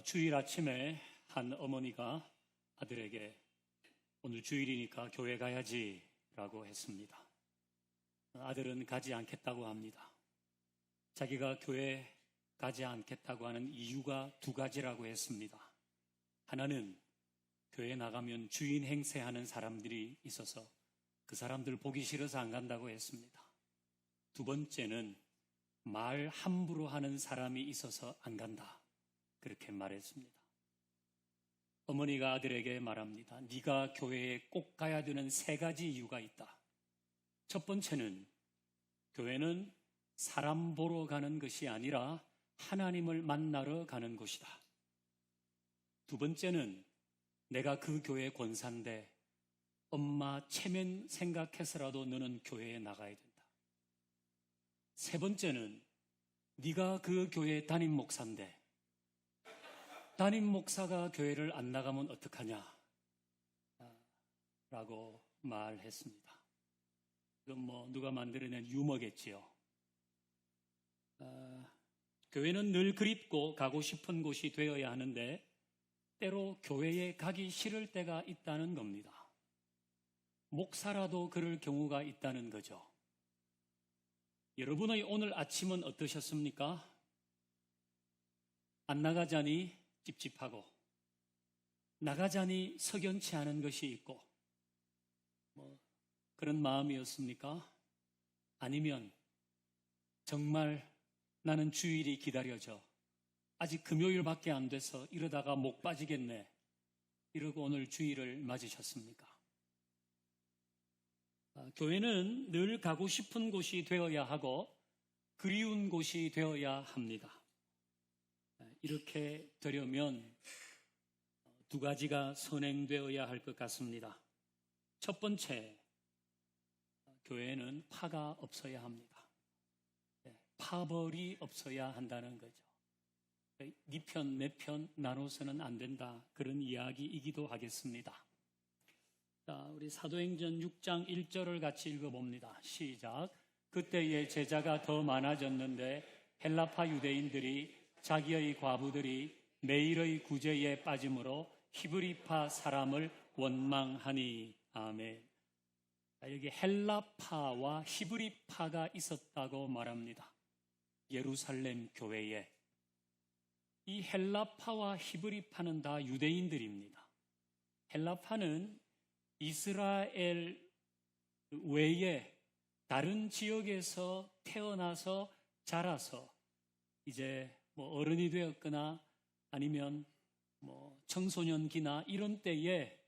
주일 아침에 한 어머니가 아들에게 오늘 주일이니까 교회 가야지 라고 했습니다. 아들은 가지 않겠다고 합니다. 자기가 교회 가지 않겠다고 하는 이유가 두 가지라고 했습니다. 하나는 교회 나가면 주인 행세하는 사람들이 있어서 그 사람들 보기 싫어서 안 간다고 했습니다. 두 번째는 말 함부로 하는 사람이 있어서 안 간다. 그렇게 말했습니다. 어머니가 아들에게 말합니다. 네가 교회에 꼭 가야 되는 세 가지 이유가 있다. 첫 번째는 교회는 사람 보러 가는 것이 아니라 하나님을 만나러 가는 곳이다. 두 번째는 내가 그 교회 권사인데 엄마 체면 생각해서라도 너는 교회에 나가야 된다. 세 번째는 네가 그 교회 담임 목사인데 담임 목사가 교회를 안 나가면 어떡하냐 라고 말했습니다. 이건 누가 만들어낸 유머겠지요. 교회는 늘 그립고 가고 싶은 곳이 되어야 하는데 때로 교회에 가기 싫을 때가 있다는 겁니다. 목사라도 그럴 경우가 있다는 거죠. 여러분의 오늘 아침은 어떠셨습니까? 안 나가자니 찝찝하고 나가자니 석연치 않은 것이 있고 그런 마음이었습니까? 아니면 정말 나는 주일이 기다려져 아직 금요일밖에 안 돼서 이러다가 목 빠지겠네 이러고 오늘 주일을 맞으셨습니까? 교회는 늘 가고 싶은 곳이 되어야 하고 그리운 곳이 되어야 합니다. 이렇게 되려면 두 가지가 선행되어야 할 것 같습니다. 첫 번째, 교회는 파가 없어야 합니다. 파벌이 없어야 한다는 거죠. 네 편, 내 편 나눠서는 안 된다. 그런 이야기이기도 하겠습니다. 자, 우리 사도행전 6장 1절을 같이 읽어봅니다. 시작. 그때의 제자가 더 많아졌는데 헬라파 유대인들이 자기의 과부들이 매일의 구제에 빠짐으로 히브리파 사람을 원망하니. 아멘. 여기 헬라파와 히브리파가 있었다고 말합니다. 예루살렘 교회에. 이 헬라파와 히브리파는 다 유대인들입니다. 헬라파는 이스라엘 외에 다른 지역에서 태어나서 자라서 이제 어른이 되었거나 아니면 청소년기나 이런 때에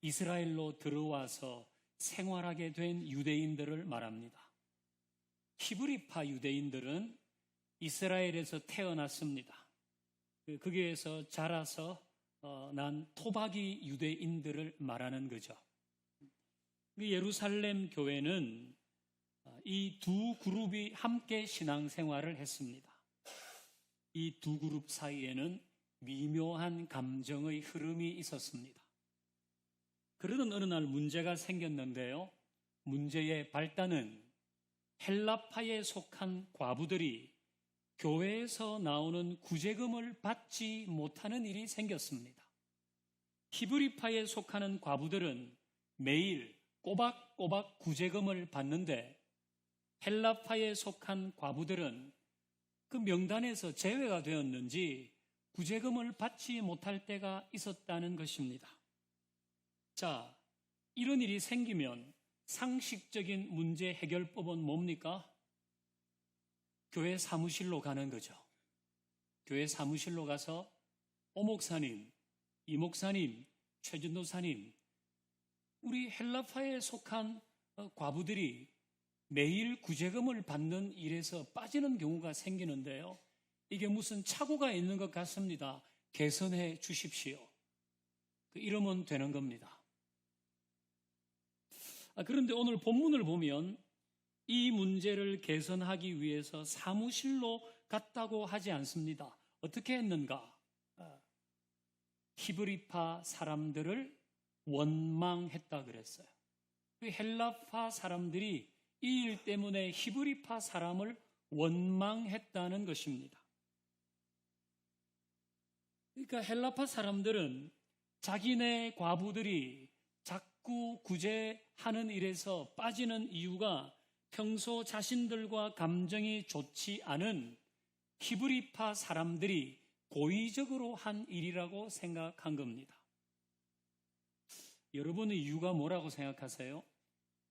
이스라엘로 들어와서 생활하게 된 유대인들을 말합니다. 히브리파 유대인들은 이스라엘에서 태어났습니다. 거기에서 자라서 난 토박이 유대인들을 말하는 거죠. 예루살렘 교회는 이 두 그룹이 함께 신앙생활을 했습니다. 이 두 그룹 사이에는 미묘한 감정의 흐름이 있었습니다. 그러던 어느 날 문제가 생겼는데요. 문제의 발단은 헬라파에 속한 과부들이 교회에서 나오는 구제금을 받지 못하는 일이 생겼습니다. 히브리파에 속하는 과부들은 매일 꼬박꼬박 구제금을 받는데 헬라파에 속한 과부들은 그 명단에서 제외가 되었는지 구제금을 받지 못할 때가 있었다는 것입니다. 자, 이런 일이 생기면 상식적인 문제 해결법은 뭡니까? 교회 사무실로 가는 거죠. 교회 사무실로 가서 오 목사님, 이 목사님, 최 전도사님, 우리 헬라파에 속한 과부들이 매일 구제금을 받는 일에서 빠지는 경우가 생기는데요. 이게 무슨 착오가 있는 것 같습니다. 개선해 주십시오. 이러면 되는 겁니다. 그런데 오늘 본문을 보면 이 문제를 개선하기 위해서 사무실로 갔다고 하지 않습니다. 어떻게 했는가? 히브리파 사람들을 원망했다 그랬어요. 헬라파 사람들이 이 일 때문에 히브리파 사람을 원망했다는 것입니다. 그러니까 헬라파 사람들은 자기네 과부들이 자꾸 구제하는 일에서 빠지는 이유가 평소 자신들과 감정이 좋지 않은 히브리파 사람들이 고의적으로 한 일이라고 생각한 겁니다. 여러분은 이유가 뭐라고 생각하세요?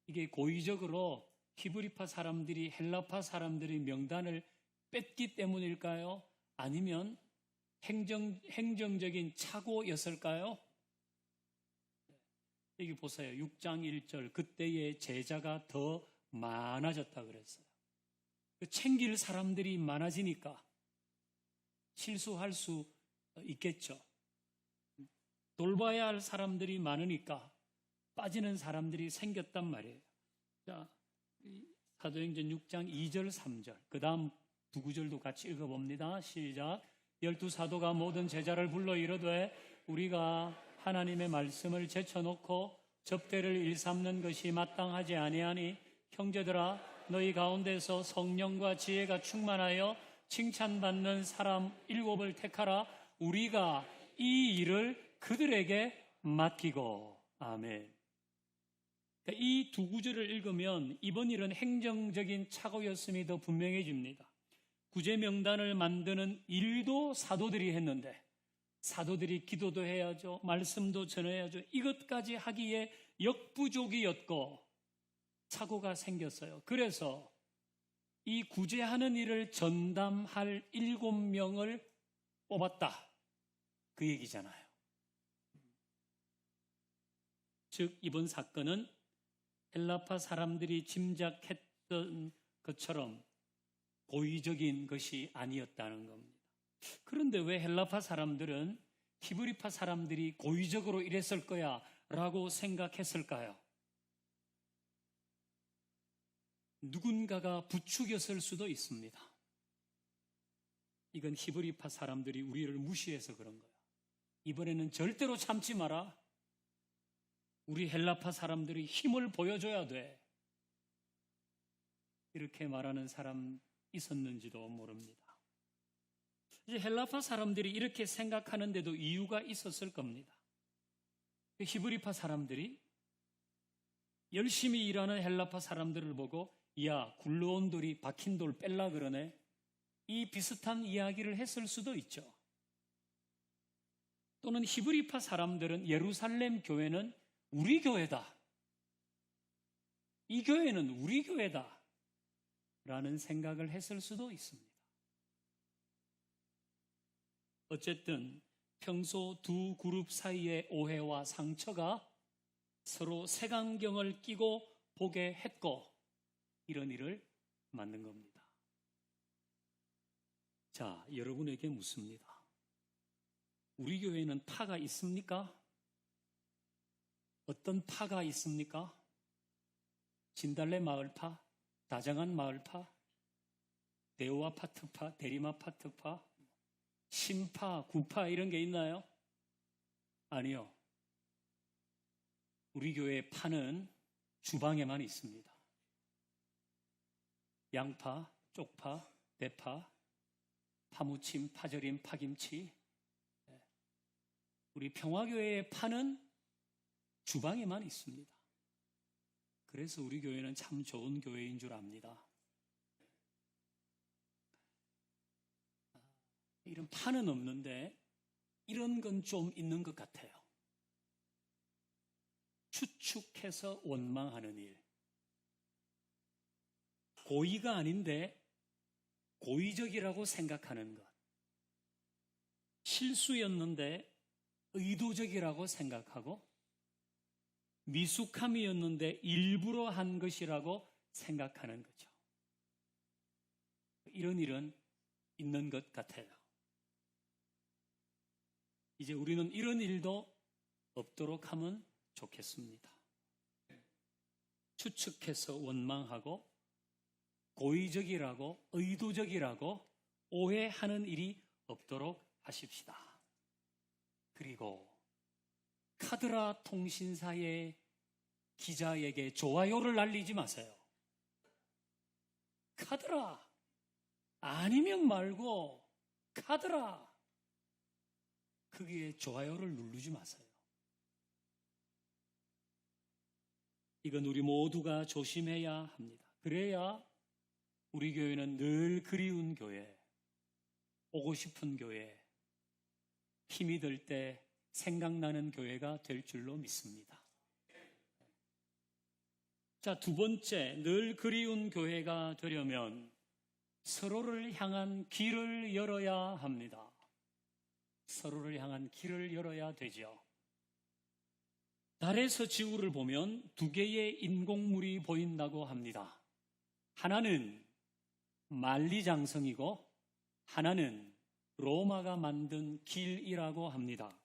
이게 고의적으로 히브리파 사람들이 헬라파 사람들의 명단을 뺐기 때문일까요? 아니면 행정적인 착오였을까요? 여기 보세요. 6장 1절. 그때의 제자가 더 많아졌다 그랬어요. 챙길 사람들이 많아지니까 실수할 수 있겠죠. 돌봐야 할 사람들이 많으니까 빠지는 사람들이 생겼단 말이에요. 자, 사도행전 6장 2절 3절 그 다음 두 구절도 같이 읽어봅니다. 시작. 12사도가 모든 제자를 불러 이르되 우리가 하나님의 말씀을 제쳐놓고 접대를 일삼는 것이 마땅하지 아니하니 형제들아 너희 가운데서 성령과 지혜가 충만하여 칭찬받는 사람 7을 택하라. 우리가 이 일을 그들에게 맡기고. 아멘. 이 두 구절을 읽으면 이번 일은 행정적인 착오였음이 더 분명해집니다. 구제 명단을 만드는 일도 사도들이 했는데 사도들이 기도도 해야죠. 말씀도 전해야죠. 이것까지 하기에 역부족이었고 착오가 생겼어요. 그래서 이 구제하는 일을 전담할 7명을 뽑았다. 그 얘기잖아요. 즉 이번 사건은 헬라파 사람들이 짐작했던 것처럼 고의적인 것이 아니었다는 겁니다. 그런데 왜 헬라파 사람들은 히브리파 사람들이 고의적으로 이랬을 거야 라고 생각했을까요? 누군가가 부추겼을 수도 있습니다. 이건 히브리파 사람들이 우리를 무시해서 그런 거야. 이번에는 절대로 참지 마라. 우리 헬라파 사람들이 힘을 보여줘야 돼. 이렇게 말하는 사람 있었는지도 모릅니다. 이제 헬라파 사람들이 이렇게 생각하는데도 이유가 있었을 겁니다. 히브리파 사람들이 열심히 일하는 헬라파 사람들을 보고 야, 굴러온 돌이 박힌 돌 뺄라 그러네. 이 비슷한 이야기를 했을 수도 있죠. 또는 히브리파 사람들은 예루살렘 교회는 우리 교회다. 이 교회는 우리 교회다. 라는 생각을 했을 수도 있습니다. 어쨌든 평소 두 그룹 사이의 오해와 상처가 서로 색안경을 끼고 보게 했고 이런 일을 만든 겁니다. 자, 여러분에게 묻습니다. 우리 교회에는 파가 있습니까? 어떤 파가 있습니까? 진달래 마을파, 다정한 마을파, 대우아파 특파, 대림아파 특파, 신파, 구파 이런 게 있나요? 아니요. 우리 교회의 파는 주방에만 있습니다. 양파, 쪽파, 대파, 파무침, 파절임, 파김치. 우리 평화교회의 파는 주방에만 있습니다. 그래서 우리 교회는 참 좋은 교회인 줄 압니다. 이런 파는 없는데 이런 건 좀 있는 것 같아요. 추측해서 원망하는 일. 고의가 아닌데 고의적이라고 생각하는 것. 실수였는데 의도적이라고 생각하고 미숙함이었는데 일부러 한 것이라고 생각하는 거죠. 이런 일은 있는 것 같아요. 이제 우리는 이런 일도 없도록 하면 좋겠습니다. 추측해서 원망하고 고의적이라고 의도적이라고 오해하는 일이 없도록 하십시다. 그리고 카드라 통신사의 기자에게 좋아요를 날리지 마세요. 카드라 아니면 말고 카드라 거기에 좋아요를 누르지 마세요. 이건 우리 모두가 조심해야 합니다. 그래야 우리 교회는 늘 그리운 교회, 오고 싶은 교회, 힘이 들 때 생각나는 교회가 될 줄로 믿습니다. 자, 두 번째, 늘 그리운 교회가 되려면 서로를 향한 길을 열어야 합니다. 서로를 향한 길을 열어야 되죠. 달에서 지구를 보면 두 개의 인공물이 보인다고 합니다. 하나는 만리장성이고 하나는 로마가 만든 길이라고 합니다.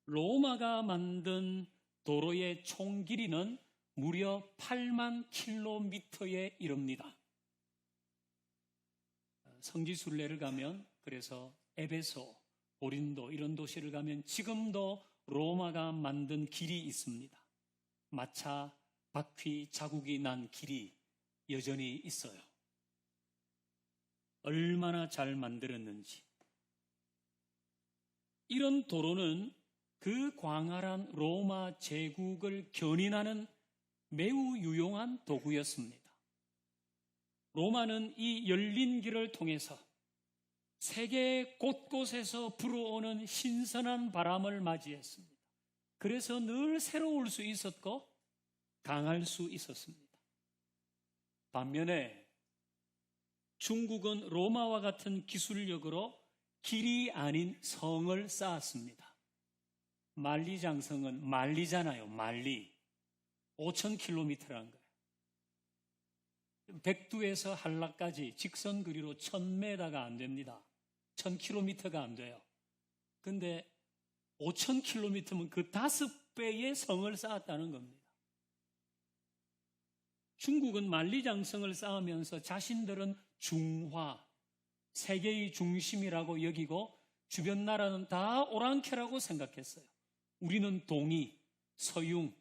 로마가 만든 도로의 총 길이는 무려 8만 킬로미터에 이릅니다. 성지순례를 가면, 그래서 에베소, 고린도 이런 도시를 가면 지금도 로마가 만든 길이 있습니다. 마차, 바퀴 자국이 난 길이 여전히 있어요. 얼마나 잘 만들었는지. 이런 도로는 그 광활한 로마 제국을 견인하는 매우 유용한 도구였습니다. 로마는 이 열린 길을 통해서 세계 곳곳에서 불어오는 신선한 바람을 맞이했습니다. 그래서 늘 새로울 수 있었고 강할 수 있었습니다. 반면에 중국은 로마와 같은 기술력으로 길이 아닌 성을 쌓았습니다. 만리장성은 만리잖아요. 만리. 5,000km라는 거예요. 백두에서 한라까지 직선 거리로 1,000m가 안 됩니다. 1,000km가 안 돼요. 근데 5,000km면 그 5배의 성을 쌓았다는 겁니다. 중국은 만리장성을 쌓으면서 자신들은 중화, 세계의 중심이라고 여기고 주변 나라는 다 오랑캐라고 생각했어요. 우리는 동이, 서융,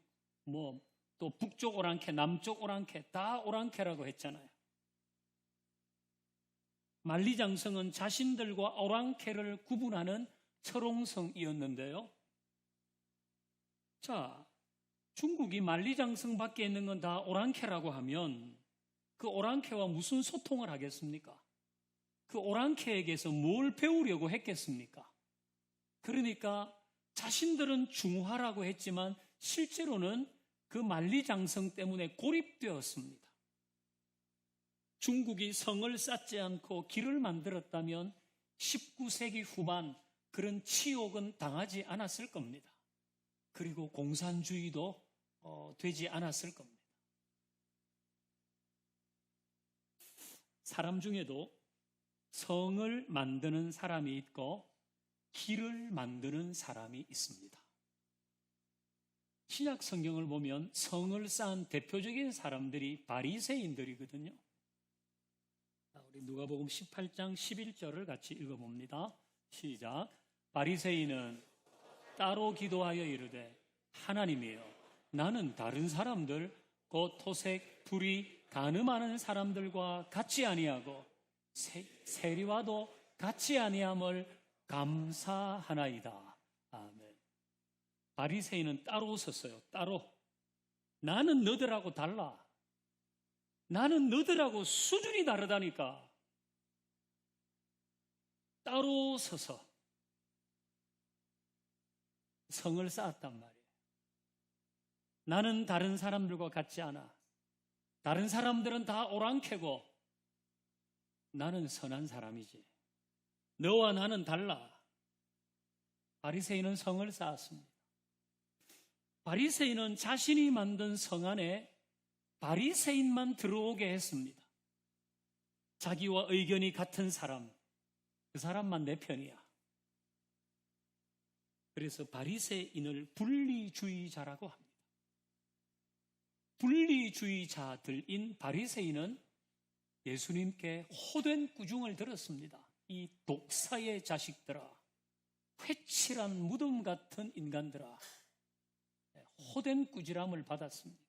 또 북쪽 오랑캐, 남쪽 오랑캐 다 오랑캐라고 했잖아요. 만리장성은 자신들과 오랑캐를 구분하는 철옹성이었는데요. 자, 중국이 만리장성 밖에 있는 건 다 오랑캐라고 하면 그 오랑캐와 무슨 소통을 하겠습니까? 그 오랑캐에게서 뭘 배우려고 했겠습니까? 그러니까 자신들은 중화라고 했지만 실제로는 그 만리장성 때문에 고립되었습니다. 중국이 성을 쌓지 않고 길을 만들었다면 19세기 후반 그런 치욕은 당하지 않았을 겁니다. 그리고 공산주의도 되지 않았을 겁니다. 사람 중에도 성을 만드는 사람이 있고 길을 만드는 사람이 있습니다. 신약 성경을 보면 성을 쌓은 대표적인 사람들이 바리새인들이거든요. 우리 누가복음 18장 11절을 같이 읽어봅니다. 시작. 바리새인은 따로 기도하여 이르되 하나님이여 나는 다른 사람들 곧 토색, 불의, 간음하는 사람들과 같이 아니하고 세리와도 같이 아니함을 감사하나이다. 아멘. 바리새인은 따로 섰어요. 따로. 나는 너들하고 달라. 나는 너들하고 수준이 다르다니까. 따로 서서 성을 쌓았단 말이에요. 나는 다른 사람들과 같지 않아. 다른 사람들은 다 오랑캐고 나는 선한 사람이지. 너와 나는 달라. 바리새인은 성을 쌓았습니다. 바리새인은 자신이 만든 성 안에 바리새인만 들어오게 했습니다. 자기와 의견이 같은 사람, 그 사람만 내 편이야. 그래서 바리새인을 분리주의자라고 합니다. 분리주의자들인 바리새인은 예수님께 호된 꾸중을 들었습니다. 이 독사의 자식들아, 회칠한 무덤 같은 인간들아, 호된 꾸지람을 받았습니다.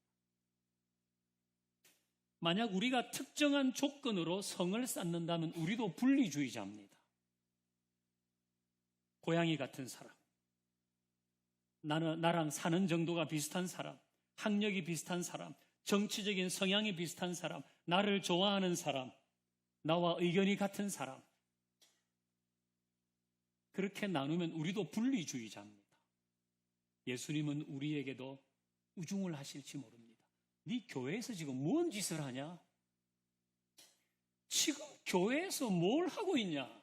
만약 우리가 특정한 조건으로 성을 쌓는다면 우리도 분리주의자입니다. 고양이 같은 사람, 나랑 사는 정도가 비슷한 사람, 학력이 비슷한 사람, 정치적인 성향이 비슷한 사람, 나를 좋아하는 사람, 나와 의견이 같은 사람. 그렇게 나누면 우리도 분리주의자입니다. 예수님은 우리에게도 우중을 하실지 모릅니다. 네 교회에서 지금 뭔 짓을 하냐? 지금 교회에서 뭘 하고 있냐?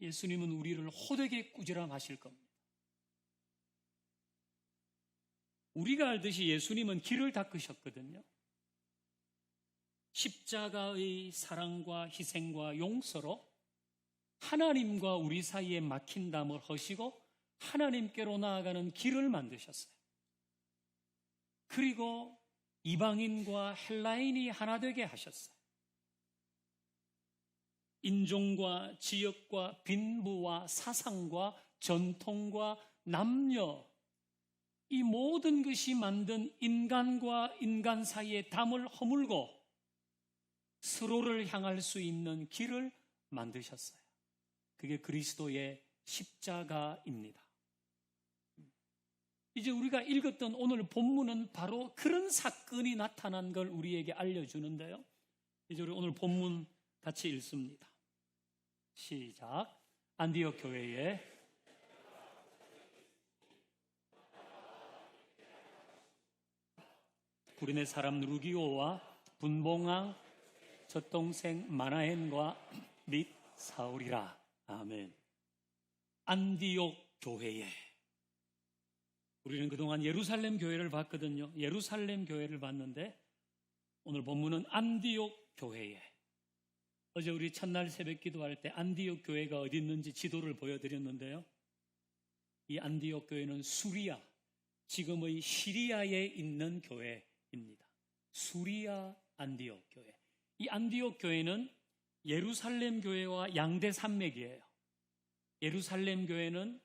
예수님은 우리를 호되게 꾸지람하실 겁니다. 우리가 알듯이 예수님은 길을 닦으셨거든요. 십자가의 사랑과 희생과 용서로 하나님과 우리 사이에 막힌 담을 허시고 하나님께로 나아가는 길을 만드셨어요. 그리고 이방인과 헬라인이 하나 되게 하셨어요. 인종과 지역과 빈부와 사상과 전통과 남녀, 이 모든 것이 만든 인간과 인간 사이의 담을 허물고 서로를 향할 수 있는 길을 만드셨어요. 그게 그리스도의 십자가입니다. 이제 우리가 읽었던 오늘 본문은 바로 그런 사건이 나타난 걸 우리에게 알려주는데요. 이제 우리 오늘 본문 같이 읽습니다. 시작. 안디옥 교회에 구레네 사람 루기오와 분봉왕 젖동생 마나엔과 및 사울이라. 아멘. 안디옥 교회에. 우리는 그동안 예루살렘 교회를 봤거든요. 예루살렘 교회를 봤는데 오늘 본문은 안디옥 교회에. 어제 우리 첫날 새벽 기도할 때 안디옥 교회가 어디 있는지 지도를 보여드렸는데요. 이 안디옥 교회는 수리아, 지금의 시리아에 있는 교회입니다. 수리아 안디옥 교회. 이 안디옥 교회는 예루살렘 교회와 양대 산맥이에요. 예루살렘 교회는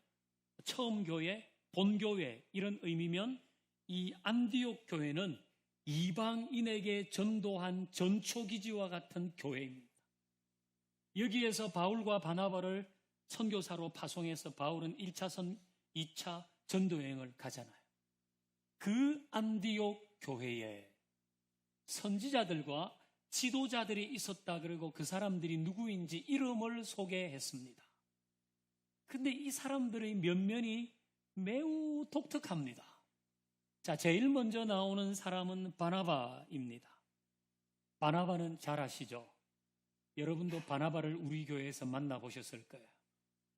처음 교회, 본교회 이런 의미면 이 안디옥 교회는 이방인에게 전도한 전초기지와 같은 교회입니다. 여기에서 바울과 바나바를 선교사로 파송해서 바울은 1차, 2차 전도여행을 가잖아요. 그 안디옥 교회에 선지자들과 지도자들이 있었다. 그리고 그 사람들이 누구인지 이름을 소개했습니다. 근데 이 사람들의 면면이 매우 독특합니다. 자, 제일 먼저 나오는 사람은 바나바입니다. 바나바는 잘 아시죠? 여러분도 바나바를 우리 교회에서 만나보셨을 거예요.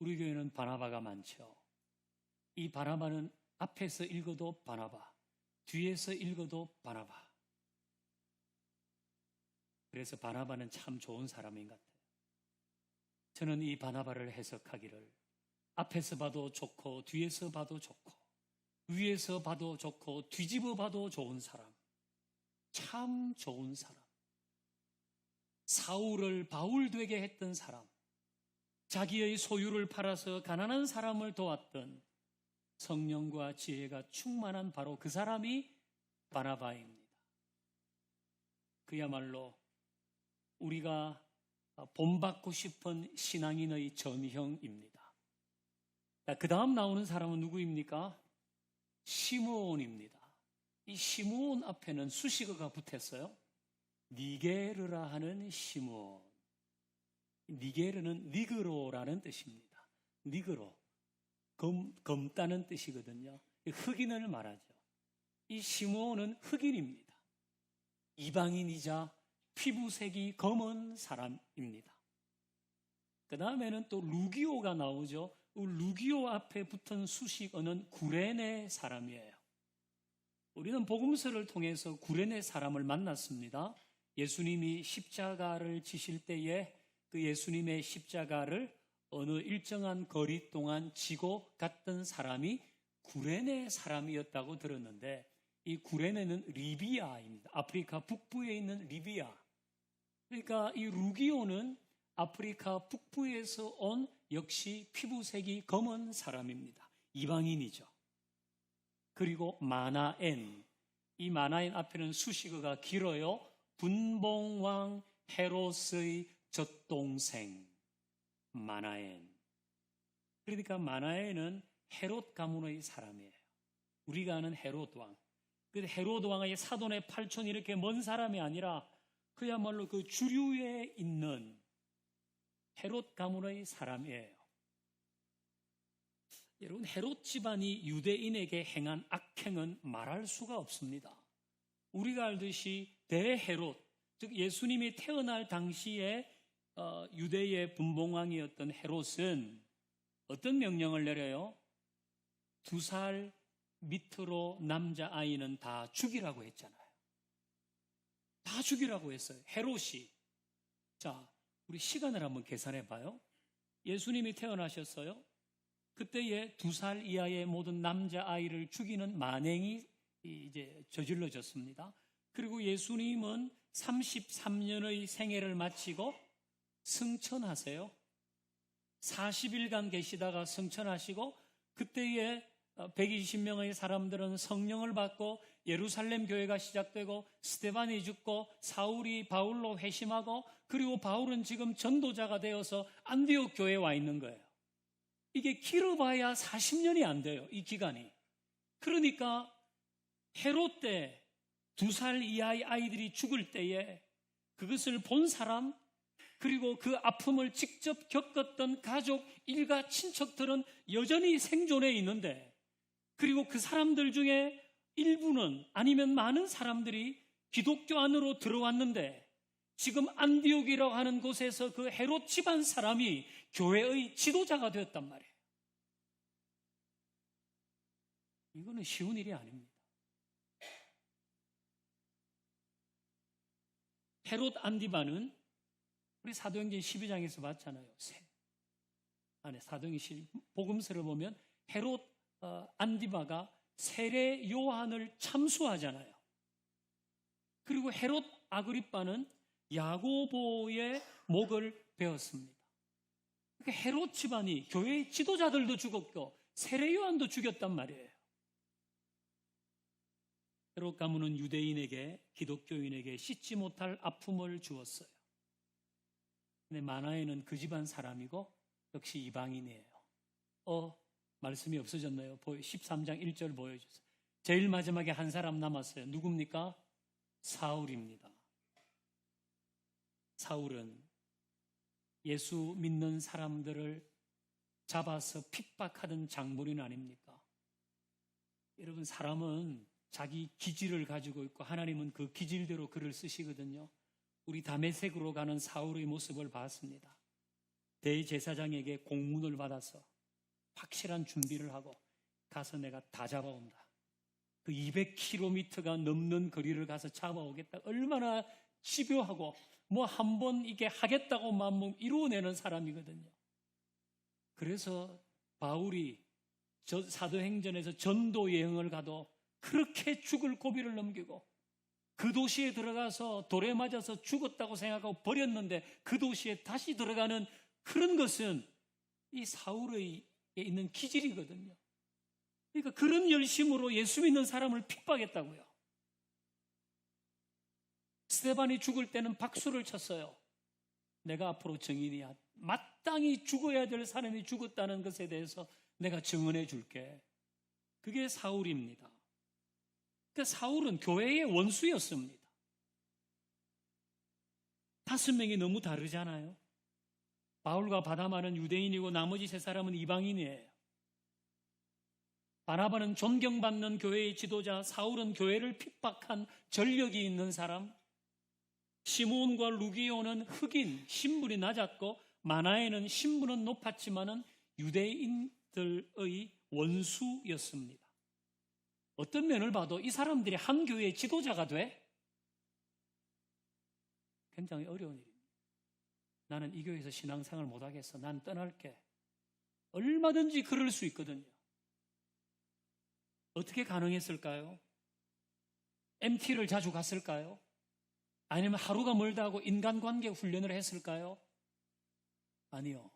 우리 교회는 바나바가 많죠. 이 바나바는 앞에서 읽어도 바나바, 뒤에서 읽어도 바나바. 그래서 바나바는 참 좋은 사람인 것 같아요. 저는 이 바나바를 해석하기를 앞에서 봐도 좋고 뒤에서 봐도 좋고 위에서 봐도 좋고 뒤집어 봐도 좋은 사람, 참 좋은 사람, 사울을 바울 되게 했던 사람, 자기의 소유를 팔아서 가난한 사람을 도왔던 성령과 지혜가 충만한 바로 그 사람이 바나바입니다. 그야말로 우리가 본받고 싶은 신앙인의 전형입니다. 그 다음 나오는 사람은 누구입니까? 시므온입니다. 이 시므온 앞에는 수식어가 붙었어요. 니게르라 하는 시므온. 니게르는 니그로라는 뜻입니다. 니그로, 검다는 뜻이거든요. 흑인을 말하죠. 이 시므온은 흑인입니다. 이방인이자 피부색이 검은 사람입니다. 그 다음에는 또 루기오가 나오죠. 루기오 앞에 붙은 수식어는 구레네 사람이에요. 우리는 복음서를 통해서 구레네 사람을 만났습니다. 예수님이 십자가를 지실 때에 그 예수님의 십자가를 어느 일정한 거리 동안 지고 갔던 사람이 구레네 사람이었다고 들었는데 이 구레네는 리비아입니다. 아프리카 북부에 있는 리비아. 그러니까 이 루기오는 아프리카 북부에서 온 역시 피부색이 검은 사람입니다. 이방인이죠. 그리고 마나엔. 이 마나엔 앞에는 수식어가 길어요. 분봉왕 헤롯의 젖동생 마나엔. 그러니까 마나에는 헤롯 가문의 사람이에요. 우리가 아는 헤롯 왕. 그 헤롯 왕의 사돈의 팔촌이 이렇게 먼 사람이 아니라 그야말로 그 주류에 있는 헤롯 가문의 사람이에요. 여러분, 헤롯 집안이 유대인에게 행한 악행은 말할 수가 없습니다. 우리가 알듯이 대헤롯, 즉 예수님이 태어날 당시에 유대의 분봉왕이었던 헤롯은 어떤 명령을 내려요? 2살 밑으로 남자아이는 다 죽이라고 했잖아요. 다 죽이라고 했어요. 헤롯이. 자, 우리 시간을 한번 계산해 봐요. 예수님이 태어나셨어요. 그때에 2살 이하의 모든 남자아이를 죽이는 만행이 이제 저질러졌습니다. 그리고 예수님은 33년의 생애를 마치고 승천하세요. 40일간 계시다가 승천하시고 그때에 120명의 사람들은 성령을 받고 예루살렘 교회가 시작되고 스데반이 죽고 사울이 바울로 회심하고 그리고 바울은 지금 전도자가 되어서 안디옥 교회에 와 있는 거예요. 이게 길어봐야 40년이 안 돼요. 이 기간이. 그러니까 헤롯 때 2살 이하의 아이들이 죽을 때에 그것을 본 사람 그리고 그 아픔을 직접 겪었던 가족, 일가, 친척들은 여전히 생존해 있는데 그리고 그 사람들 중에 일부는 아니면 많은 사람들이 기독교 안으로 들어왔는데 지금 안디옥이라고 하는 곳에서 그 헤롯 집안 사람이 교회의 지도자가 되었단 말이에요. 이거는 쉬운 일이 아닙니다. 헤롯 안디바는 우리 사도행전 12장에서 봤잖아요. 사도행전 복음서를 보면 헤롯 안디바가 세례 요한을 참수하잖아요. 그리고 헤롯 아그리빠는 야고보의 목을 베었습니다. 그러니까 헤롯 집안이 교회의 지도자들도 죽었고 세례 요한도 죽였단 말이에요. 헤롯 가문은 유대인에게 기독교인에게 씻지 못할 아픔을 주었어요. 근데 마나에는 그 집안 사람이고 역시 이방인이에요. 말씀이 없어졌나요? 13장 1절 보여주세요. 제일 마지막에 한 사람 남았어요. 누굽니까? 사울입니다. 사울은 예수 믿는 사람들을 잡아서 핍박하던 장본인 아닙니까? 여러분, 사람은 자기 기질을 가지고 있고 하나님은 그 기질대로 글을 쓰시거든요. 우리 다메섹으로 가는 사울의 모습을 봤습니다. 대제사장에게 공문을 받아서 확실한 준비를 하고 가서 내가 다 잡아온다. 그 200km가 넘는 거리를 가서 잡아오겠다. 얼마나 집요하고 뭐 한번 이게 하겠다고 마음 이루어내는 사람이거든요. 그래서 바울이 사도행전에서 전도 여행을 가도 그렇게 죽을 고비를 넘기고 그 도시에 들어가서 돌에 맞아서 죽었다고 생각하고 버렸는데 그 도시에 다시 들어가는 그런 것은 이 사울의 있는 기질이거든요. 그러니까 그런 열심으로 예수 믿는 사람을 핍박했다고요. 스데반이 죽을 때는 박수를 쳤어요. 내가 앞으로 증인이야. 마땅히 죽어야 될 사람이 죽었다는 것에 대해서 내가 증언해 줄게. 그게 사울입니다. 그러니까 사울은 교회의 원수였습니다. 5명이 너무 다르잖아요. 바울과 바나바는 유대인이고 나머지 3사람은 이방인이에요. 바나바는 존경받는 교회의 지도자, 사울은 교회를 핍박한 전력이 있는 사람, 시므온과 루기오는 흑인, 신분이 낮았고 마나에는 신분은 높았지만은 유대인들의 원수였습니다. 어떤 면을 봐도 이 사람들이 한 교회의 지도자가 돼? 굉장히 어려운 일입니다. 나는 이 교회에서 신앙생활 못하겠어. 난 떠날게. 얼마든지 그럴 수 있거든요. 어떻게 가능했을까요? MT를 자주 갔을까요? 아니면 하루가 멀다 하고 인간관계 훈련을 했을까요? 아니요.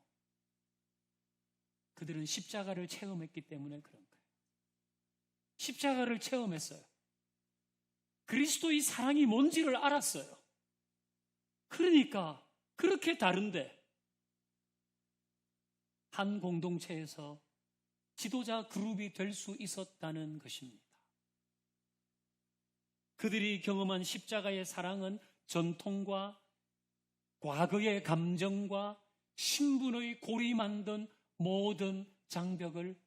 그들은 십자가를 체험했기 때문에 그런 거예요. 십자가를 체험했어요. 그리스도의 사랑이 뭔지를 알았어요. 그러니까 그렇게 다른데 한 공동체에서 지도자 그룹이 될 수 있었다는 것입니다. 그들이 경험한 십자가의 사랑은 전통과 과거의 감정과 신분의 골이 만든 모든 장벽을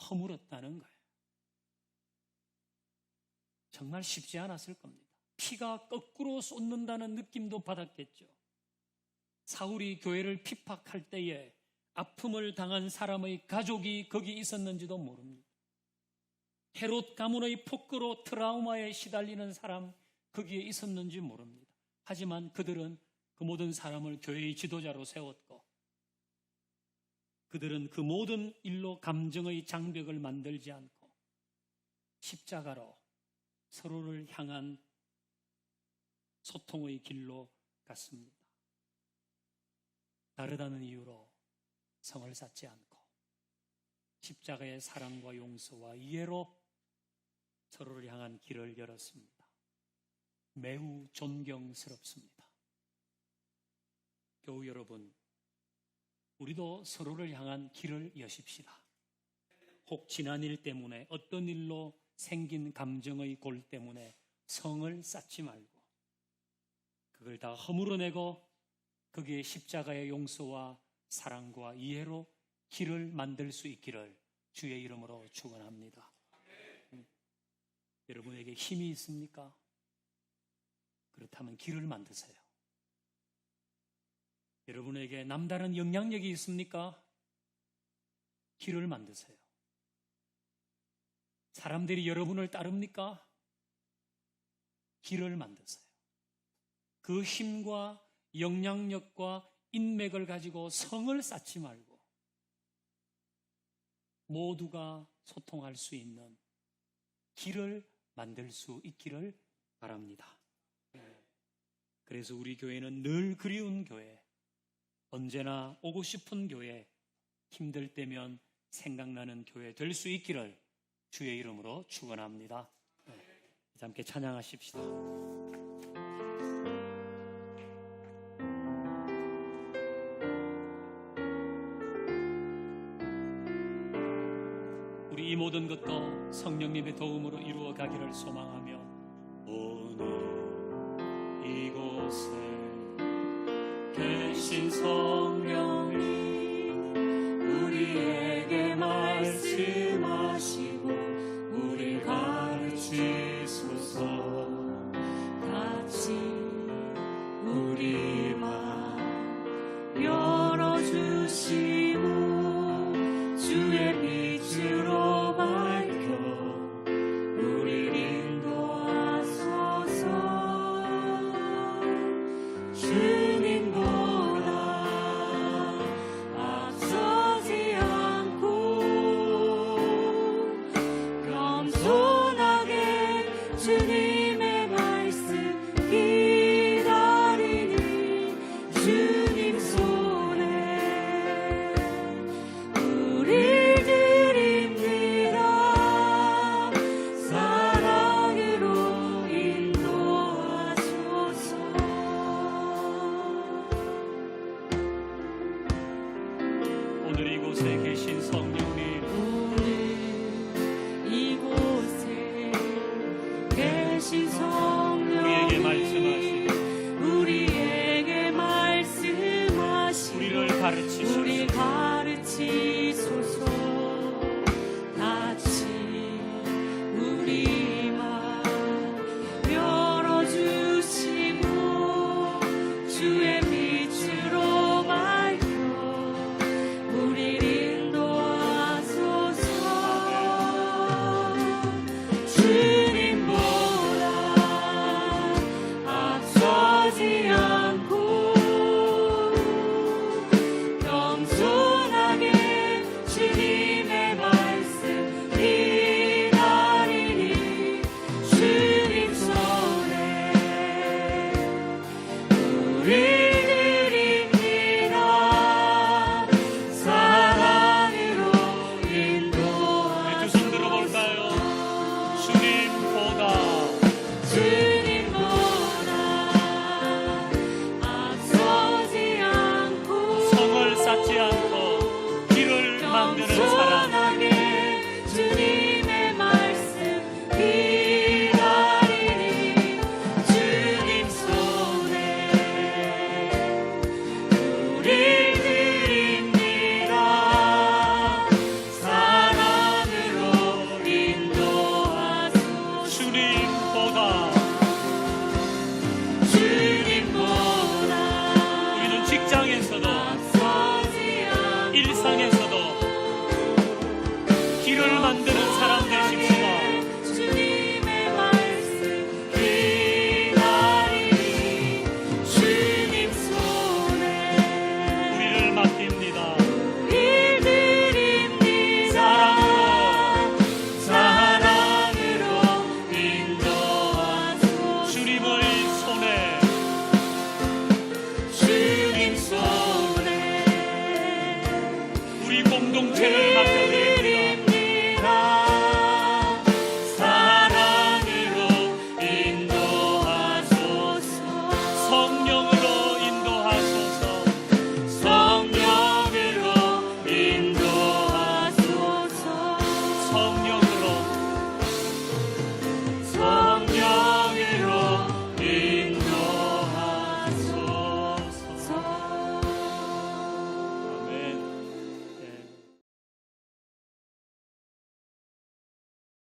허물었다는 거예요. 정말 쉽지 않았을 겁니다. 피가 거꾸로 쏟는다는 느낌도 받았겠죠. 사울이 교회를 핍박할 때에 아픔을 당한 사람의 가족이 거기 있었는지도 모릅니다. 헤롯 가문의 폭거로 트라우마에 시달리는 사람 거기에 있었는지 모릅니다. 하지만 그들은 그 모든 사람을 교회의 지도자로 세웠고, 그들은 그 모든 일로 감정의 장벽을 만들지 않고 십자가로 서로를 향한 소통의 길로 갔습니다. 다르다는 이유로 성을 쌓지 않고 십자가의 사랑과 용서와 이해로 서로를 향한 길을 열었습니다. 매우 존경스럽습니다. 교우 여러분, 우리도 서로를 향한 길을 여십시다. 혹 지난 일 때문에, 어떤 일로 생긴 감정의 골 때문에 성을 쌓지 말고 그걸 다 허물어내고 거기에 십자가의 용서와 사랑과 이해로 길을 만들 수 있기를 주의 이름으로 축원합니다. 여러분에게 힘이 있습니까? 그렇다면 길을 만드세요. 여러분에게 남다른 영향력이 있습니까? 길을 만드세요. 사람들이 여러분을 따릅니까? 길을 만드세요. 그 힘과 영향력과 인맥을 가지고 성을 쌓지 말고 모두가 소통할 수 있는 길을 만들 수 있기를 바랍니다. 그래서 우리 교회는 늘 그리운 교회, 언제나 오고 싶은 교회, 힘들 때면 생각나는 교회 될 수 있기를 주의 이름으로 축원합니다. 함께 찬양하십시다. 우리 이 모든 것도 성령님의 도움으로 이루어 가기를 소망하며 오늘 이곳에 계신 성령님 우리에게 말씀하시고 우리 가르치소서. 같이 우리 맘 열어주시고 주의 빛으로 밝혀 우리를 인도하소서. 주님보다 앞서지 않고 겸손하게 주님의 말씀 기다리니 주님 손에 우리 드립니다. 사랑으로 인도하소서. 오늘 이곳에 계신 성령님, 오늘 이곳에 계신 성령님 우리에게 말씀하시고 우리에게 말씀하시고 우리를 가르치소서. 우리 가르치소서. 같이 우리 맘 열어주시고 주의 빛으로 밝혀 우리를 인도하소서. 주님보다 앞서지 않고 겸손하게 주님의 말씀 기다리니 주님 손에 우리